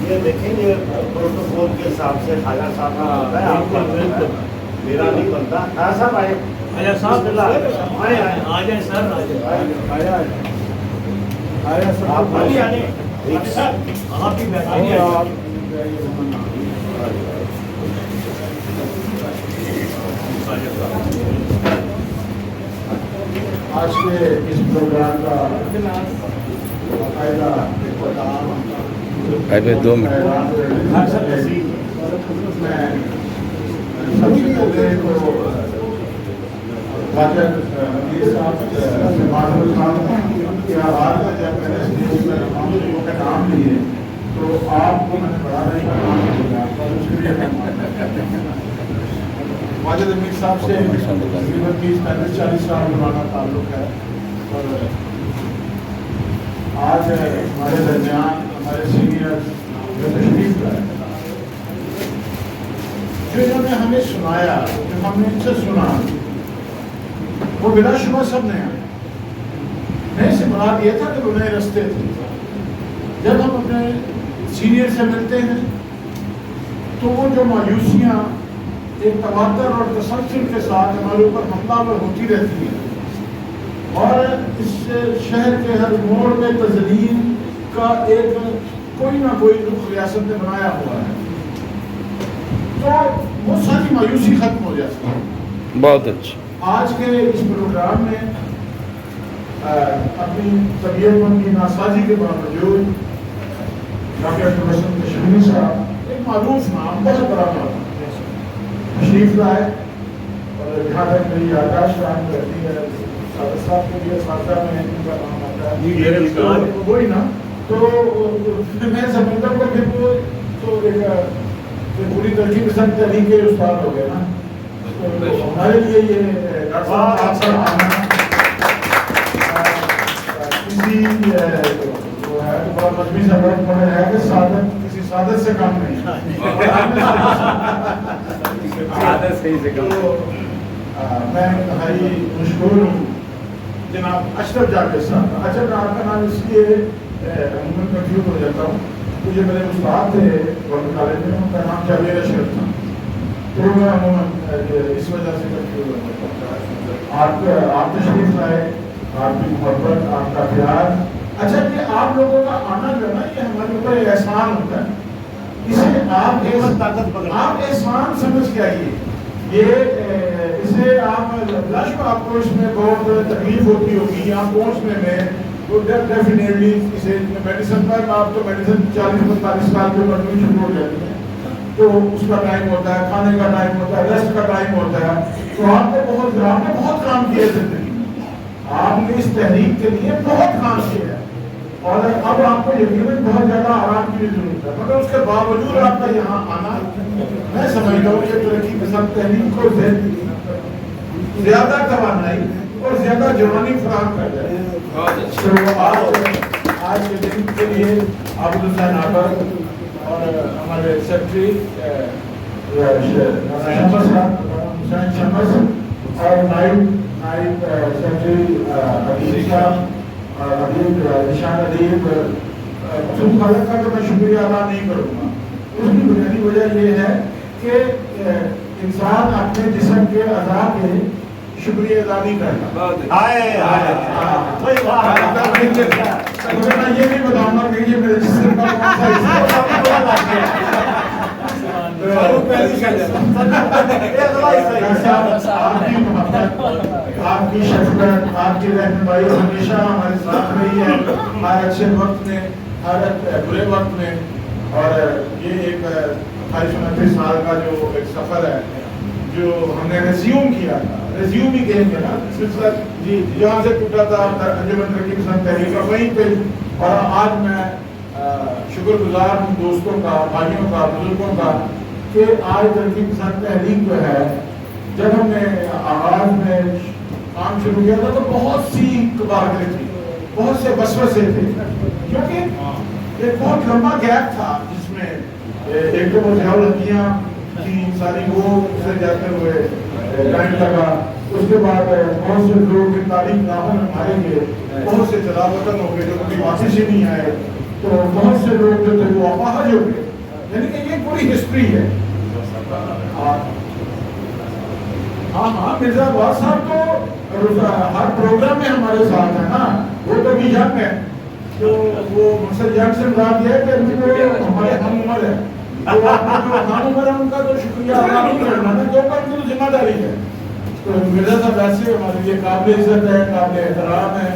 یہ دیکھیں یہ پروٹوکول کے حساب سے خواجہ صاحب کا ہوتا ہے، آپ کا میرا نہیں بنتا. خواجہ صاحب آئے، خواجہ صاحب آ جائیں سر، آپ ہی بیٹھیں. آج کے اس پروگرام کا باقاعدہ دو منٹ میں سب سے پہلے تو خواجہ میر صاحب سے معلوم تھا کہ آواز میں جب میں نے اسٹیج میں امام لوگوں کے نام لیے تو آپ کو میں نے بڑا نہیں کا نام دیا اس کے لیے خواجہ میر صاحب سے تقریباً 30-40 سال پرانا تعلق ہے. اور آج ہمارے درمیان ہمارے سینئر جو تشریف لائے، جو انہوں نے ہمیں سنایا، جو ہم نے ان سے سنا، وہ بلا شبہ سب نے آئے. نہیں سے مراد یہ تھا کہ وہ نئے رستے تھے. جب ہم اپنے سینئر سے ملتے ہیں تو وہ جو مایوسیاں ایک تواتر اور تسلسل کے ساتھ ہمارے اوپر حملہ پر ہوتی رہتی ہے، اور اس شہر کے ہر موڑ میں تزلیل کا ایک کوئی نہ کوئی رخ ریاست نے بنایا ہوا ہے، تو وہ ساری مایوسی ختم ہو جاتی ہے. بہت اچھا. آج کے اس پروگرام میں اپنی طبیعت کی ناسازی کے باوجود ڈاکٹر عبدالحسن کشمیری صاحب ایک معروف نام، بہت بڑا نام تشریف لائے، اور جہاں تک میری یادداشت قائم کرتی ہے صادق صاحب کے لیے اساتذہ میں ان کا نام آتا ہے وہی نا. تو میں سمجھتا ہوں کہ وہ تو ایک پوری ترکیب پسند تحریک کے استاد ہو گئے نا. تو ہمارے لیے یہ ڈاکٹر صاحب آپ سب آنا کسی جو ہے تو بڑا مذہبی سبق پڑے ہے کہ صادق کسی صادق سے کام نہیں میں انتہائی مشکور ہوں جناب اشرف جاوید صاحب. اچھا میں آپ کا نام اس لیے عموماً کنفیوز ہو جاتا ہوں کہ جو میرے استاد تھے گورنمنٹ کالج میں ان کا نام جاوید اشرف تھا، تو میں عموماً اس وجہ سے کنفیوز ہو جاتا ہوں. آپ تشریف لائے، آپ کی محبت، آپ کا پیار. اچھا کہ آپ لوگوں کا آنا جو ہے نا یہ ہمارے اوپر ایک احسان ہوتا ہے. اسے آپ احسان سمجھ کے آئیے. یہ اسے آپ لاشو آپ کو اس میں بہت تکلیف ہوتی ہوگی آپ پہنچنے میں، تو ڈیفینیٹلی اسے میڈیسن پر آپ تو میڈیسن 40-45 سال کے عمر میں شروع ہو جاتی ہے، تو اس کا ٹائم ہوتا ہے، کھانے کا ٹائم ہوتا ہے، ریسٹ کا ٹائم ہوتا ہے. تو آپ نے بہت کام کیا زندگی میں، آپ نے اس تحریک کے لیے بہت کام کیا ہے، اور اب آپ کو یقیناً بہت زیادہ آرام کی بھی ضرورت ہے. مگر اس کے باوجود آپ کا یہاں آنا میں سمجھتا ہوں کہ ترقی پسند تحریک کو زیادہ توانائی اور زیادہ جوانی فراہم کر جائے. تو آج کے دن کے لیے عابد حسین آبر اور ہمارے سیکرٹری شمس حسین شمس اور نائب سیکرٹری حبیب صاحب اور حبیب نشان ادیب خصوص خالد کا تو میں شکریہ ادا نہیں کروں گا. اس کی بنیادی وجہ یہ ہے کہ انسان اپنے جسم کے اعضاء کے شکریہ ادا نہیں کرتا. میں یہ نہیں بتاؤں گا کہ یہ میرے جسم کا کون سا آپ کی محبت، آپ کی شفقت، آپ کی رہنمائی ہمیشہ ہمارے ساتھ رہی ہے، ہر اچھے وقت میں، ہر برے وقت میں. اور یہ ایک 28-29 سال کا جو ایک سفر ہے جو ہم نے ریزیوم کیا تھا، ریزیوم ہی کہیں گے نا سلسلہ جہاں سے ٹوٹا تھا انجمن ترقی پسند تحریک کا وہیں پہ. اور آج میں شکر گزار ہوں دوستوں کا، بھائیوں کا، بزرگوں کا کہ آج ترقی پسند تحریک جو ہے جب ہم نے آغاز میں کام شروع کیا تھا تو بہت سی قباہتیں تھیں، بہت سے وسوسے تھے، کیونکہ ایک بہت لمبا گیپ تھا جس میں ایک تو ضیاء الحقیہ کی ساری وہ سے جاتے ہوئے ٹائم لگا. اس کے بعد بہت سے لوگ تعلیم ناموں میں مارے گئے، بہت سے جلا وطن ہو گئے جو کبھی واپس ہی نہیں آئے. تو بہت سے لوگ جو تھے وہ اپاہج ہو گئے. یعنی کہ یہ پوری ہسٹری ہے. ہاں ہاں مرزا عباس صاحب تو ہر پروگرام میں ہمارے ساتھ ہیں نا. وہ تو بھی ینگ ہے, تو وہ مسل ینگ سے مراد یہ ہے کہ ہمارے ہم عمر ہے. تو آپ جو ہم عمر ہے ان کا تو شکریہ ادا نہیں کرنا نا, جو پر تو ذمہ داری ہے. تو مرزا صاحب ویسے ہمارے لیے قابل عزت ہے, قابل احترام ہے,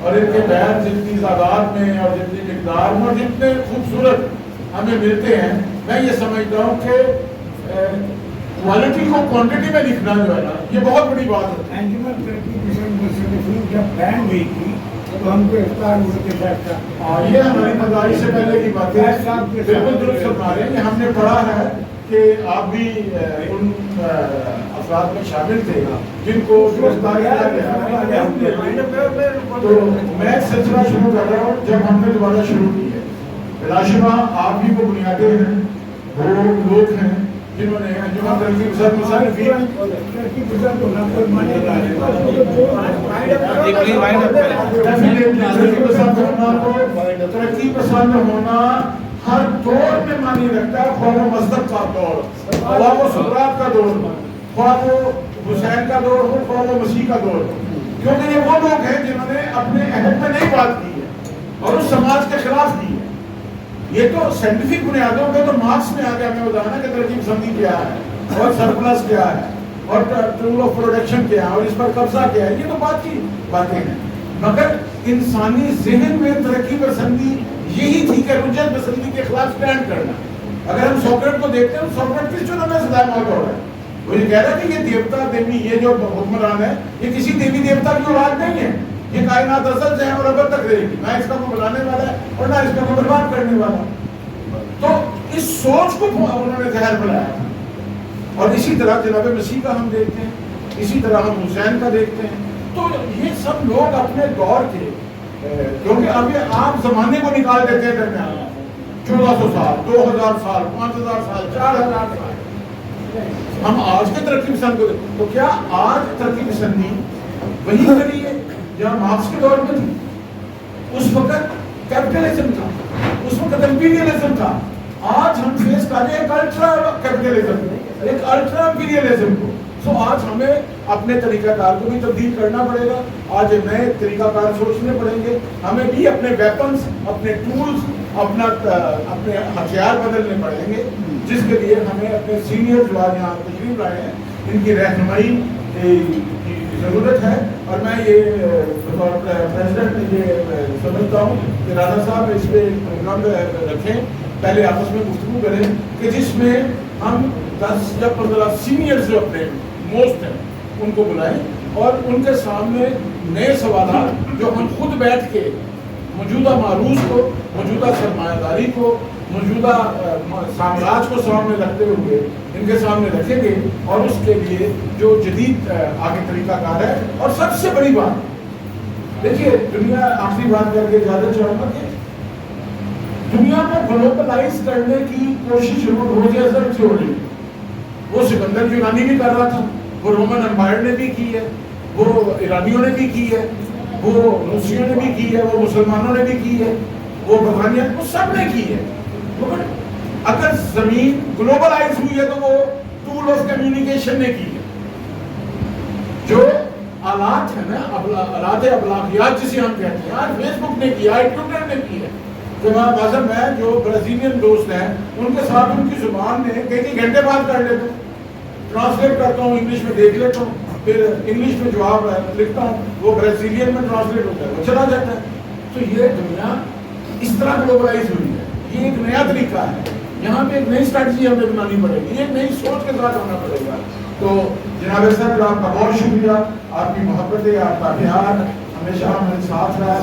اور ان کے بیان جتنی تعداد میں اور جتنی مقدار میں اور جتنے خوبصورت ہمیں ملتے ہیں, میں یہ سمجھتا ہوں کہ کوالٹی کو کوانٹٹی میں لکھنا جو ہے نا یہ بہت بڑی بات ہے. انجمن ترقی پسند مصنفین جب بین ہوئی تھی تو ہم کو افطار ہوئے کے ساتھ تھا. یہ ہماری مداری سے پہلے کی بات ہے, بالکل درست فرما رہے ہیں. یہ ہم نے پڑھا ہے کہ آپ بھی ان افراد میں شامل تھے جن کو گرفتار کیا گیا. تو میں ایک سلسلہ شروع کر رہا ہوں. جب ہم نے دوبارہ شروع کی ہے, بلا شبہ آپ بھی وہ بنیادیں ہیں, وہ لوگ ہیں جنہوں نے انجمن ترقی پسند مصنفین ترقی پسند کو نقل مانے ترقی پسند ہونا ہر دور میں معنی رکھتا ہے, خواہ وہ مذہب کا دور, خواہ وہ سقراط کا دور ہو, خواہ وہ حسین کا دور ہو, خواہ وہ مسیح کا دور ہو. کیونکہ یہ وہ لوگ ہیں جنہوں نے اپنے عہد میں نہیں بات کی ہے اور اس سماج کے خلاف کی ہے. یہ تو سائنٹیفک بنیادوں پہ تو مارکس میں آ کے ہمیں بتانا کہ ترقی پسندی کیا ہے اور سرپلس کیا ہے اور ٹول آف پروڈکشن کیا ہے اور اس پر قبضہ کیا ہے. یہ تو بات کی باتیں ہیں, مگر انسانی ذہن میں ترقی پسندی یہی تھی کہ رجحت پسندی کے خلاف سٹینڈ کرنا. اگر ہم سوکریٹ کو دیکھتے ہیں, سوکریٹ کس چنوں میں سدائے موت ہو رہا ہے. وہ یہ کہہ رہا ہے کہ یہ دیوتا دیوی, یہ جو حکمران ہے یہ کسی دیوی دیوتا کی اولاد نہیں ہے, یہ کائنات ازل سے ہے اور ابد تک رہے گی, نہ اس کا کوئی بنانے والا ہے اور نہ اس کا کوئی برباد کرنے والا. تو اس سوچ کو انہوں نے زہر بنایا. اور اسی طرح جناب مسیح کا ہم دیکھتے ہیں, اسی طرح ہم حسین کا دیکھتے ہیں. تو یہ سب لوگ اپنے دور کے, کیونکہ اب یہ آپ زمانے کو نکال دیتے ہیں درمیان, 1400 سال, 2000 سال, 5000 سال, 4000 سال, ہم آج کے ترقی پسند کو دیکھتے. تو کیا آج ترقی پسندی وہی کری ہے جہاں مارکس کے دور میں تھی؟ اس وقت کیپٹلزم تھا, اس وقت امپیریلزم تھا. آج ہم فیس کر رہے ہیں ایک الٹرا کیپٹلزم, ایک الٹرا امپیریلزم کو. سو آج ہمیں اپنے طریقہ کار کو بھی تبدیل کرنا پڑے گا. آج نئے طریقہ کار سوچنے پڑیں گے. ہمیں بھی اپنے ویپنز, اپنے ٹولز, اپنے ہتھیار بدلنے پڑیں گے, جس کے لیے ہمیں اپنے سینئر جو آج یہاں تشریف لائے ہیں ان کی رہنمائی کی ضرورت ہے. اور میں یہ پریزیڈنٹ یہ سمجھتا ہوں کہ رانا صاحب اس پہ پروگرام رکھیں, پہلے آپس میں گفتگو کریں کہ جس میں ہم 10 یا 15 سینئر جو اپنے موسٹ ہیں ان کو بلائیں اور ان کے سامنے نئے سوالات جو ہم خود بیٹھ کے موجودہ معروض کو, موجودہ سرمایہ داری کو, موجودہ سامراج کو سامنے رکھتے ہوئے ان کے سامنے رکھیں گے, اور اس کے لیے جو جدید آگے طریقہ کار ہے. اور سب سے بڑی بات دیکھیے, دنیا, آخری بات کر کے اجازت چاہوں گا کہ دنیا کو گلوبلائز کرنے کی کوشش روز ازل سے ہو رہی ہے. وہ سکندر یونانی بھی کر رہا تھا, وہ رومن امپائر نے بھی کی ہے, وہ ایرانیوں نے بھی کی ہے, وہ روسیوں نے بھی کی ہے, وہ مسلمانوں نے بھی کی ہے, وہ برطانیہ, وہ سب نے کی ہے. اگر زمین گلوبلائز ہوئی ہے تو وہ ٹول آف کمیونیکیشن نے کی ہے. جو آلات ہے نا, آلات ابلاغیات جسے ہم کہتے ہیں, آج فیس بک نے کیا ہے, ٹویٹر نے کی ہے. جناب اعظم, میں جو برازیلین دوست ہیں ان کے ساتھ ان کی زبان میں کئی گھنٹے بات کر لیتا ہوں, ٹرانسلیٹ کرتا ہوں, انگلش میں دیکھ لیتا ہوں, پھر انگلش میں جواب لکھتا ہوں, وہ برازیلین میں ٹرانسلیٹ ہوتا ہے, وہ چلا جاتا ہے. تو یہ دنیا اس طرح گلوبلائز ہوئی ہے. یہ ایک نیا طریقہ ہے. یہاں پہ ایک نئی اسٹریٹجی ہمیں بنانی پڑے گی, ایک نئی سوچ کے ساتھ ہونا پڑے گا. تو جناب صاحب آپ کا بہت شکریہ, آپ کی محبت ہے, آپ کا پیار ہمیشہ ہمارے ساتھ رہا.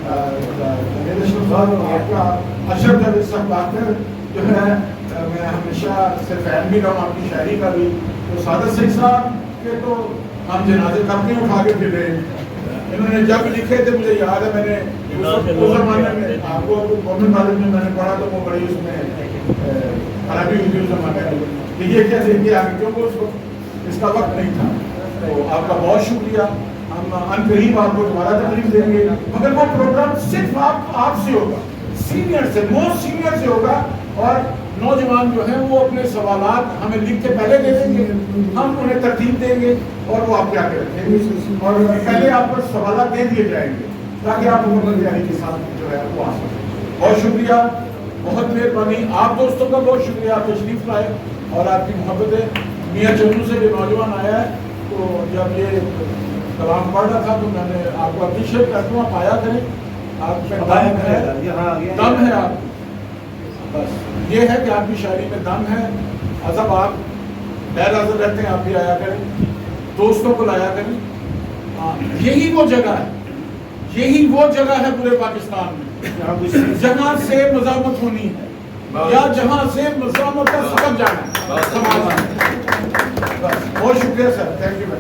آپ کا اشرف جاوید صاحب ڈاکٹر جو ہے, میں ہمیشہ سے فین بھی رہا ہوں آپ کی شاعری کا بھی. تو سعادت سعید صاحب کے تو ہم جنازے کب نہیں اٹھا کے پھر رہے ہیں. انہوں نے جب لکھے تھے مجھے یاد ہے, میں نے اس زمانے میں آپ کو گورنمنٹ کالج میں نے پڑھا تو وہ بڑی اس میں عربی ہوتی اس زمانے میں, یہ کیا دیکھیے آگے, کیونکہ اس کو اس کا وقت نہیں تھا. تو آپ کا بہت شکریہ. ہم ان قریب آپ کو دوبارہ تکلیف دیں گے, مگر وہ پروگرام صرف آپ سے ہوگا, سینئر سے موسٹ سینئر سے ہوگا اور نوجوان جو ہیں وہ اپنے سوالات ہمیں لکھ کے پہلے دے دیں گے, ہم انہیں ترتیب دیں گے اور وہ آپ کے آگے رکھیں گے اور پہلے آپ کو سوالات دے دیے جائیں گے تاکہ آپ مکمل تیاری کے ساتھ جو ہے وہ آ سکیں. بہت شکریہ, بہت مہربانی. آپ دوستوں کا بہت شکریہ, آپ تشریف لائے اور آپ کی محبتیں. میاں چنو سے جو نوجوان آیا ہے تو جب یہ کلام پڑھ رہا تھا تو میں نے آپ کو اپریشیٹ کرتا ہوں, آپ آیا کریں, آپ میں دم ہے, دم ہے آپ, بس یہ ہے کہ آپ کی شاعری میں دم ہے. ادب آپ غیر حاضر رہتے ہیں, آپ بھی آیا کریں, دوستوں کو لایا کریں. یہی وہ جگہ ہے, یہی وہ جگہ ہے پورے پاکستان میں جہاں سے مزاحمت ہونی ہے یا جہاں سے مزاحمت کا سبب جانا ہے. بہت شکریہ سر, تھینک یو.